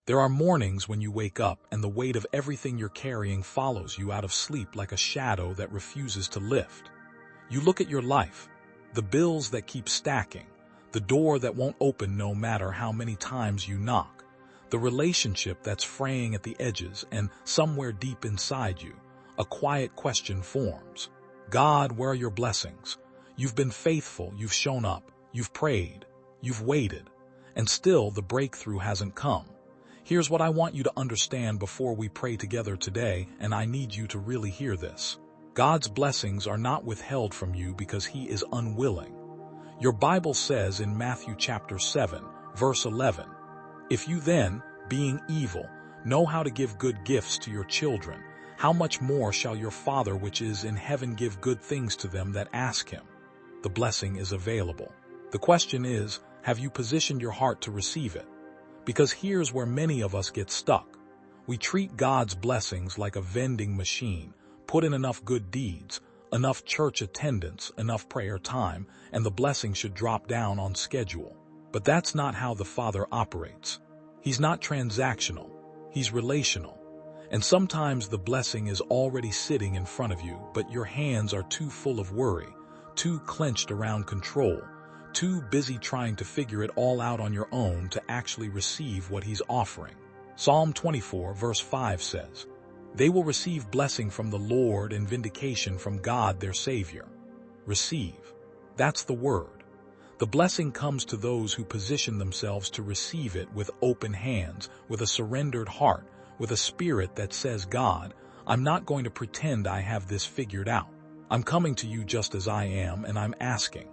There are mornings when you wake up and the weight of everything you're carrying follows you out of sleep like a shadow that refuses to lift. You look at your life, the bills that keep stacking, the door that won't open no matter how many times you knock, the relationship that's fraying at the edges, and somewhere deep inside you, a quiet question forms. God, where are your blessings? You've been faithful, you've shown up, you've prayed, you've waited, and still the breakthrough hasn't come. Here's what I want you to understand before we pray together today, and I need you to really hear this. God's blessings are not withheld from you because He is unwilling. Your Bible says in Matthew chapter 7, verse 11, "If you then, being evil, know how to give good gifts to your children, how much more shall your Father which is in heaven give good things to them that ask Him?" The blessing is available. The question is, have you positioned your heart to receive it? Because here's where many of us get stuck. We treat God's blessings like a vending machine. Put in enough good deeds, enough church attendance, enough prayer time, and the blessing should drop down on schedule. But that's not how the Father operates. He's not transactional. He's relational. And sometimes the blessing is already sitting in front of you, but your hands are too full of worry, too clenched around control, too busy trying to figure it all out on your own to actually receive what He's offering. Psalm 24 verse 5 says, "They will receive blessing from the Lord and vindication from God their Savior." Receive. That's the word. The blessing comes to those who position themselves to receive it with open hands, with a surrendered heart, with a spirit that says, "God, I'm not going to pretend I have this figured out. I'm coming to you just as I am, and I'm asking,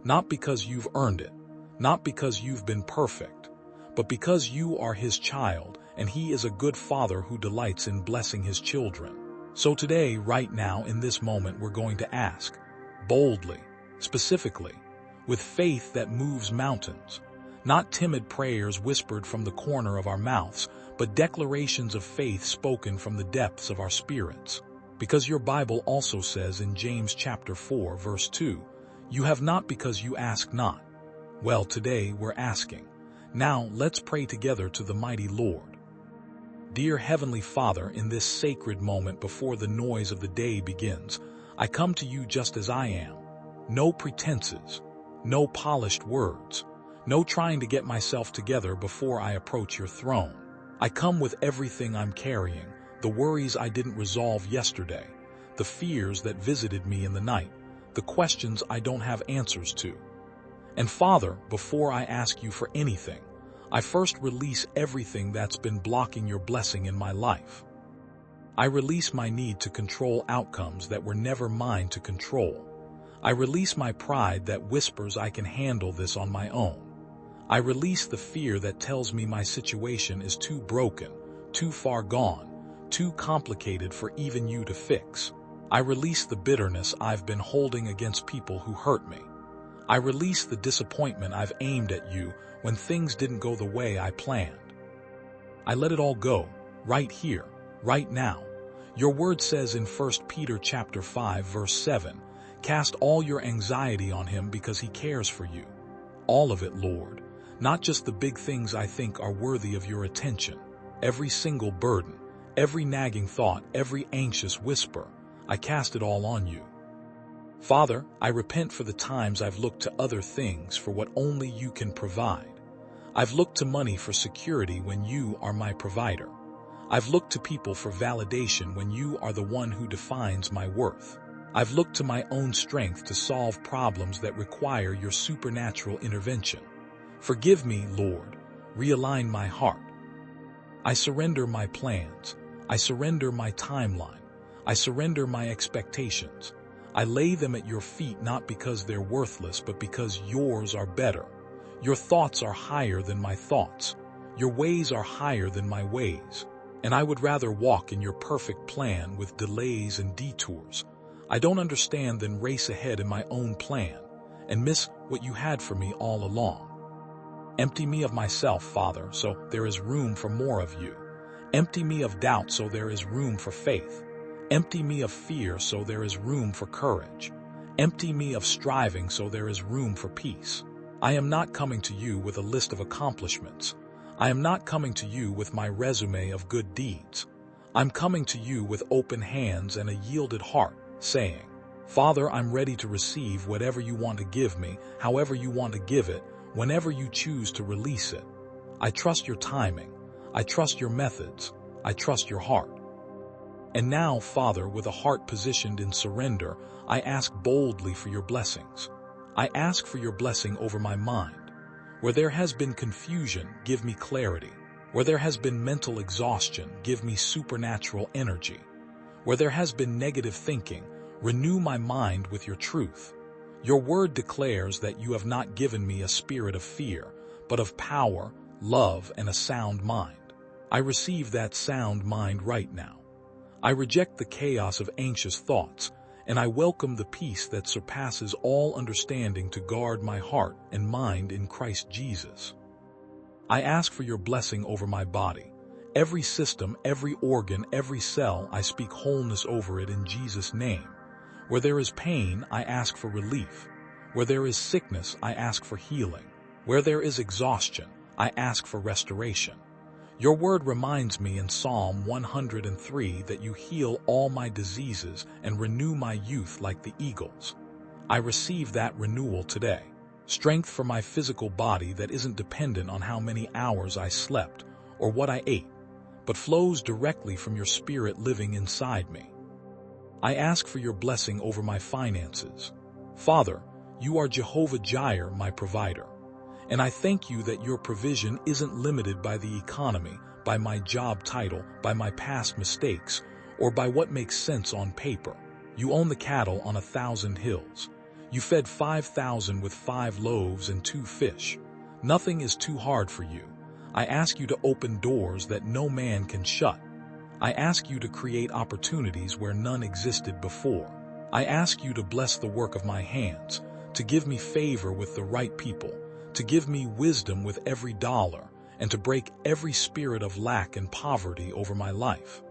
not because you've earned it, not because you've been perfect, but because you are His child, and He is a good Father who delights in blessing His children." So today, right now, in this moment, we're going to ask, boldly, specifically, with faith that moves mountains, not timid prayers whispered from the corner of our mouths, but declarations of faith spoken from the depths of our spirits. Because your Bible also says in James chapter 4 verse 2, "You have not because you ask not." Well, today we're asking. Now let's pray together to the mighty Lord. Dear Heavenly Father, in this sacred moment before the noise of the day begins, I come to you just as I am. No pretenses, no polished words, no trying to get myself together before I approach your throne. I come with everything I'm carrying, the worries I didn't resolve yesterday, the fears that visited me in the night, the questions I don't have answers to. And Father, before I ask you for anything, I first release everything that's been blocking your blessing in my life. I release my need to control outcomes that were never mine to control. I release my pride that whispers I can handle this on my own. I release the fear that tells me my situation is too broken, too far gone, too complicated for even you to fix. I release the bitterness I've been holding against people who hurt me. I release the disappointment I've aimed at you when things didn't go the way I planned. I let it all go, right here, right now. Your word says in 1 Peter chapter 5 verse 7, "Cast all your anxiety on Him because He cares for you." All of it, Lord. Not just the big things I think are worthy of your attention. Every single burden, every nagging thought, every anxious whisper, I cast it all on you. Father, I repent for the times I've looked to other things for what only you can provide. I've looked to money for security when you are my provider. I've looked to people for validation when you are the one who defines my worth. I've looked to my own strength to solve problems that require your supernatural intervention. Forgive me, Lord. Realign my heart. I surrender my plans. I surrender my timeline. I surrender my expectations. I lay them at your feet not because they're worthless, but because yours are better. Your thoughts are higher than my thoughts. Your ways are higher than my ways. And I would rather walk in your perfect plan with delays and detours. I don't understand than race ahead in my own plan and miss what you had for me all along. Empty me of myself, Father, so there is room for more of you. Empty me of doubt so there is room for faith. Empty me of fear so there is room for courage. Empty me of striving so there is room for peace. I am not coming to you with a list of accomplishments. I am not coming to you with my resume of good deeds. I'm coming to you with open hands and a yielded heart, saying, Father, I'm ready to receive whatever you want to give me, however you want to give it, whenever you choose to release it. I trust your timing. I trust your methods. I trust your heart. And now, Father, with a heart positioned in surrender, I ask boldly for your blessings. I ask for your blessing over my mind. Where there has been confusion, give me clarity. Where there has been mental exhaustion, give me supernatural energy. Where there has been negative thinking, renew my mind with your truth. Your word declares that you have not given me a spirit of fear, but of power, love, and a sound mind. I receive that sound mind right now. I reject the chaos of anxious thoughts, and I welcome the peace that surpasses all understanding to guard my heart and mind in Christ Jesus. I ask for your blessing over my body. Every system, every organ, every cell, I speak wholeness over it in Jesus' name. Where there is pain, I ask for relief. Where there is sickness, I ask for healing. Where there is exhaustion, I ask for restoration. Your word reminds me in Psalm 103 that you heal all my diseases and renew my youth like the eagles. I receive that renewal today. Strength for my physical body that isn't dependent on how many hours I slept or what I ate, but flows directly from your spirit living inside me. I ask for your blessing over my finances. Father, you are Jehovah Jireh, my provider. And I thank you that your provision isn't limited by the economy, by my job title, by my past mistakes, or by what makes sense on paper. You own the cattle on 1,000 hills. You fed 5,000 with 5 loaves and 2 fish. Nothing is too hard for you. I ask you to open doors that no man can shut. I ask you to create opportunities where none existed before. I ask you to bless the work of my hands, to give me favor with the right people, to give me wisdom with every dollar, and to break every spirit of lack and poverty over my life.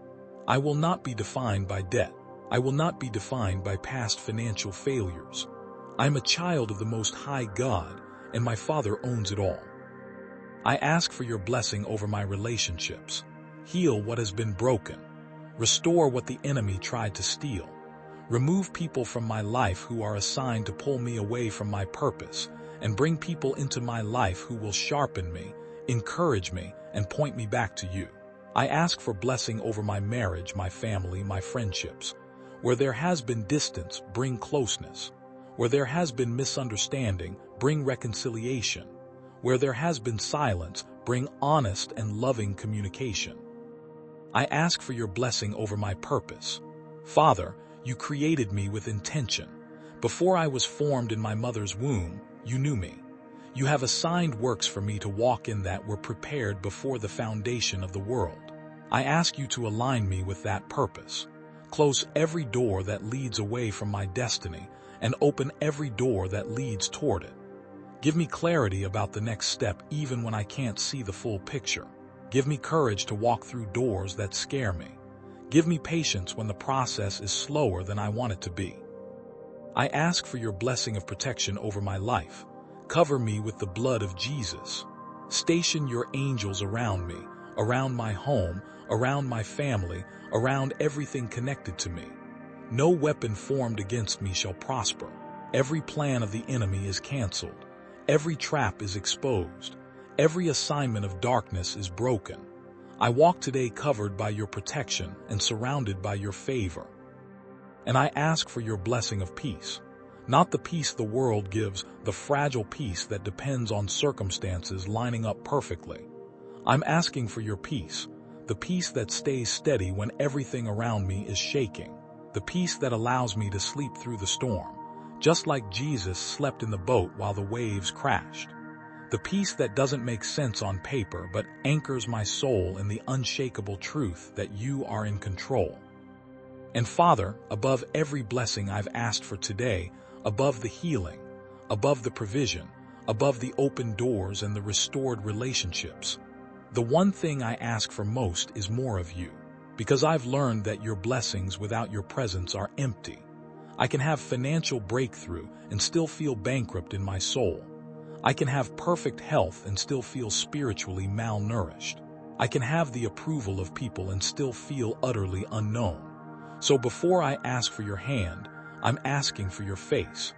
I will not be defined by debt. I will not be defined by past financial failures. I am a child of the Most High God, and my Father owns it all. I ask for your blessing over my relationships. Heal what has been broken. Restore what the enemy tried to steal. Remove people from my life who are assigned to pull me away from my purpose, and bring people into my life who will sharpen me, encourage me, and point me back to you. I ask for blessing over my marriage, my family, my friendships. Where there has been distance, bring closeness. Where there has been misunderstanding, bring reconciliation. Where there has been silence, bring honest and loving communication. I ask for your blessing over my purpose. Father, you created me with intention. Before I was formed in my mother's womb, you knew me. You have assigned works for me to walk in that were prepared before the foundation of the world. I ask you to align me with that purpose. Close every door that leads away from my destiny and open every door that leads toward it. Give me clarity about the next step even when I can't see the full picture. Give me courage to walk through doors that scare me. Give me patience when the process is slower than I want it to be. I ask for your blessing of protection over my life. Cover me with the blood of Jesus. Station your angels around me, around my home, around my family, around everything connected to me. No weapon formed against me shall prosper. Every plan of the enemy is canceled. Every trap is exposed. Every assignment of darkness is broken. I walk today covered by your protection and surrounded by your favor. And I ask for your blessing of peace. Not the peace the world gives, the fragile peace that depends on circumstances lining up perfectly. I'm asking for your peace, the peace that stays steady when everything around me is shaking, the peace that allows me to sleep through the storm, just like Jesus slept in the boat while the waves crashed. The peace that doesn't make sense on paper but anchors my soul in the unshakable truth that you are in control. And Father, above every blessing I've asked for today, above the healing, above the provision, above the open doors and the restored relationships, the one thing I ask for most is more of you, because I've learned that your blessings without your presence are empty. I can have financial breakthrough and still feel bankrupt in my soul. I can have perfect health and still feel spiritually malnourished. I can have the approval of people and still feel utterly unknown. So before I ask for your hand, I'm asking for your face.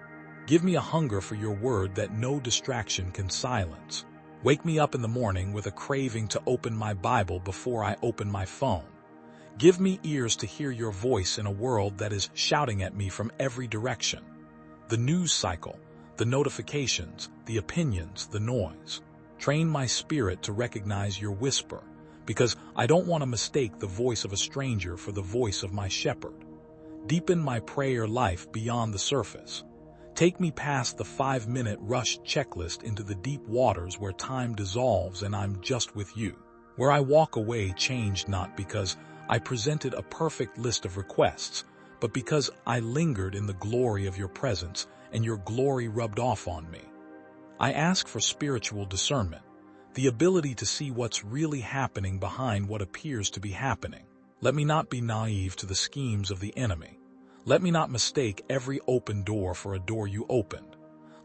Give me a hunger for your word that no distraction can silence. Wake me up in the morning with a craving to open my Bible before I open my phone. Give me ears to hear your voice in a world that is shouting at me from every direction. The news cycle, the notifications, the opinions, the noise. Train my spirit to recognize your whisper, because I don't want to mistake the voice of a stranger for the voice of my shepherd. Deepen my prayer life beyond the surface. Take me past the 5-minute rush checklist into the deep waters where time dissolves and I'm just with you. Where I walk away changed not because I presented a perfect list of requests, but because I lingered in the glory of your presence and your glory rubbed off on me. I ask for spiritual discernment, the ability to see what's really happening behind what appears to be happening. Let me not be naive to the schemes of the enemy. Let me not mistake every open door for a door you opened.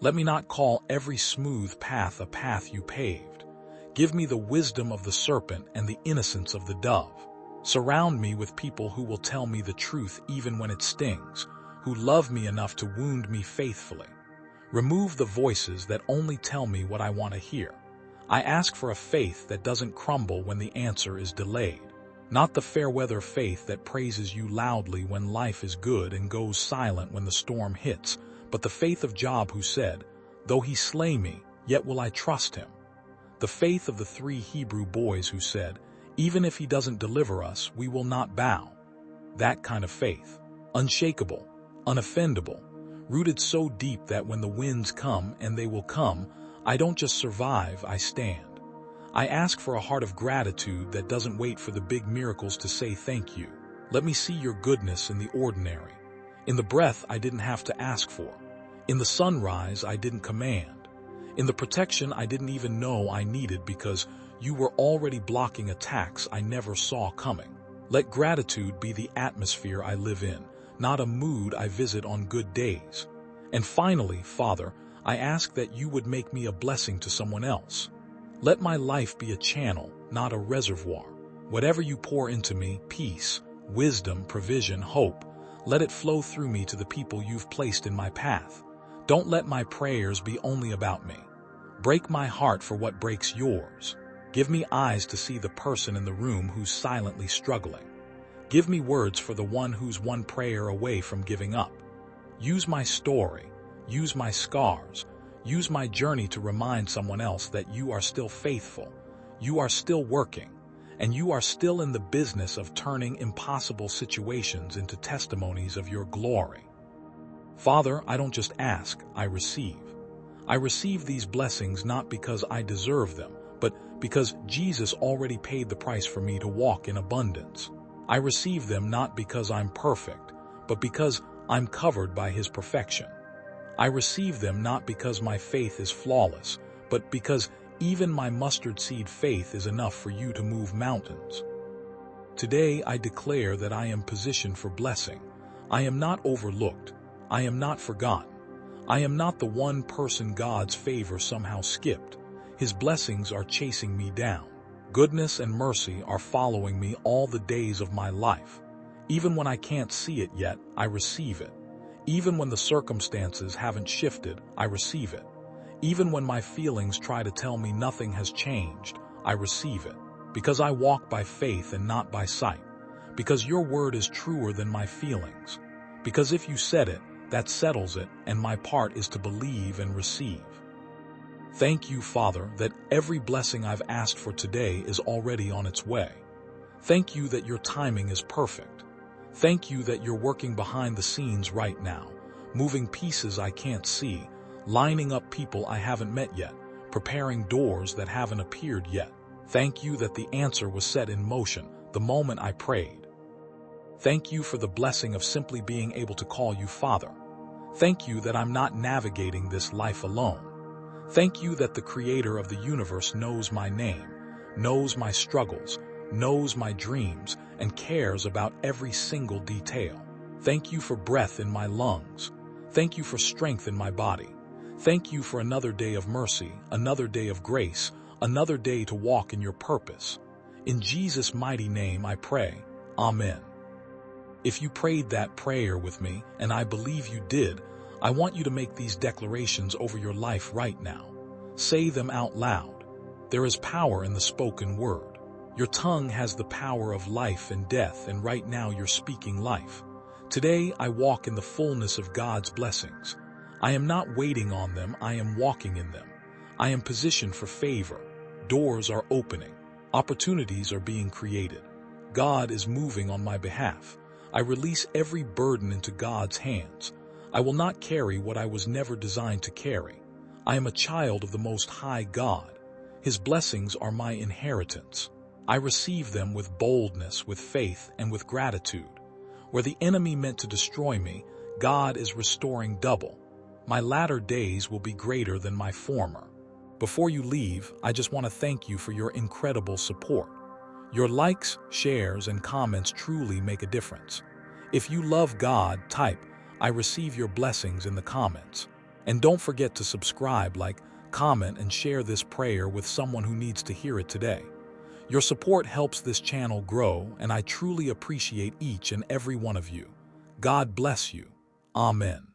Let me not call every smooth path a path you paved. Give me the wisdom of the serpent and the innocence of the dove. Surround me with people who will tell me the truth even when it stings, who love me enough to wound me faithfully. Remove the voices that only tell me what I want to hear. I ask for a faith that doesn't crumble when the answer is delayed. Not the fair-weather faith that praises you loudly when life is good and goes silent when the storm hits, but the faith of Job who said, "Though he slay me, yet will I trust him." The faith of the 3 Hebrew boys who said, "Even if he doesn't deliver us, we will not bow." That kind of faith. Unshakable, unoffendable, rooted so deep that when the winds come, and they will come, I don't just survive, I stand. I ask for a heart of gratitude that doesn't wait for the big miracles to say thank you. Let me see your goodness in the ordinary, in the breath I didn't have to ask for, in the sunrise I didn't command, in the protection I didn't even know I needed because you were already blocking attacks I never saw coming. Let gratitude be the atmosphere I live in, not a mood I visit on good days. And finally, Father, I ask that you would make me a blessing to someone else. Let my life be a channel, not a reservoir. Whatever you pour into me, peace, wisdom, provision, hope, let it flow through me to the people you've placed in my path. Don't let my prayers be only about me. Break my heart for what breaks yours. Give me eyes to see the person in the room who's silently struggling. Give me words for the one who's one prayer away from giving up. Use my story, use my scars, use my journey to remind someone else that you are still faithful, you are still working, and you are still in the business of turning impossible situations into testimonies of your glory. Father, I don't just ask, I receive. I receive these blessings not because I deserve them, but because Jesus already paid the price for me to walk in abundance. I receive them not because I'm perfect, but because I'm covered by His perfection. I receive them not because my faith is flawless, but because even my mustard seed faith is enough for you to move mountains. Today I declare that I am positioned for blessing. I am not overlooked. I am not forgotten. I am not the one person God's favor somehow skipped. His blessings are chasing me down. Goodness and mercy are following me all the days of my life. Even when I can't see it yet, I receive it. Even when the circumstances haven't shifted, I receive it. Even when my feelings try to tell me nothing has changed, I receive it. Because I walk by faith and not by sight. Because your word is truer than my feelings. Because if you said it, that settles it, and my part is to believe and receive. Thank you, Father, that every blessing I've asked for today is already on its way. Thank you that your timing is perfect. Thank you that you're working behind the scenes right now, moving pieces I can't see, lining up people I haven't met yet, preparing doors that haven't appeared yet. Thank you that the answer was set in motion the moment I prayed. Thank you for the blessing of simply being able to call you Father. Thank you that I'm not navigating this life alone. Thank you that the Creator of the universe knows my name, knows my struggles, knows my dreams, and cares about every single detail. Thank you for breath in my lungs. Thank you for strength in my body. Thank you for another day of mercy, another day of grace, another day to walk in your purpose. In Jesus' mighty name I pray. Amen. If you prayed that prayer with me, and I believe you did, I want you to make these declarations over your life right now. Say them out loud. There is power in the spoken word. Your tongue has the power of life and death, and right now you're speaking life. Today I walk in the fullness of God's blessings. I am not waiting on them, I am walking in them. I am positioned for favor. Doors are opening. Opportunities are being created. God is moving on my behalf. I release every burden into God's hands. I will not carry what I was never designed to carry. I am a child of the Most High God. His blessings are my inheritance. I receive them with boldness, with faith, and with gratitude. Where the enemy meant to destroy me, God is restoring double. My latter days will be greater than my former. Before you leave, I just want to thank you for your incredible support. Your likes, shares, and comments truly make a difference. If you love God, type, "I receive your blessings" in the comments. And don't forget to subscribe, like, comment, and share this prayer with someone who needs to hear it today. Your support helps this channel grow, and I truly appreciate each and every one of you. God bless you. Amen.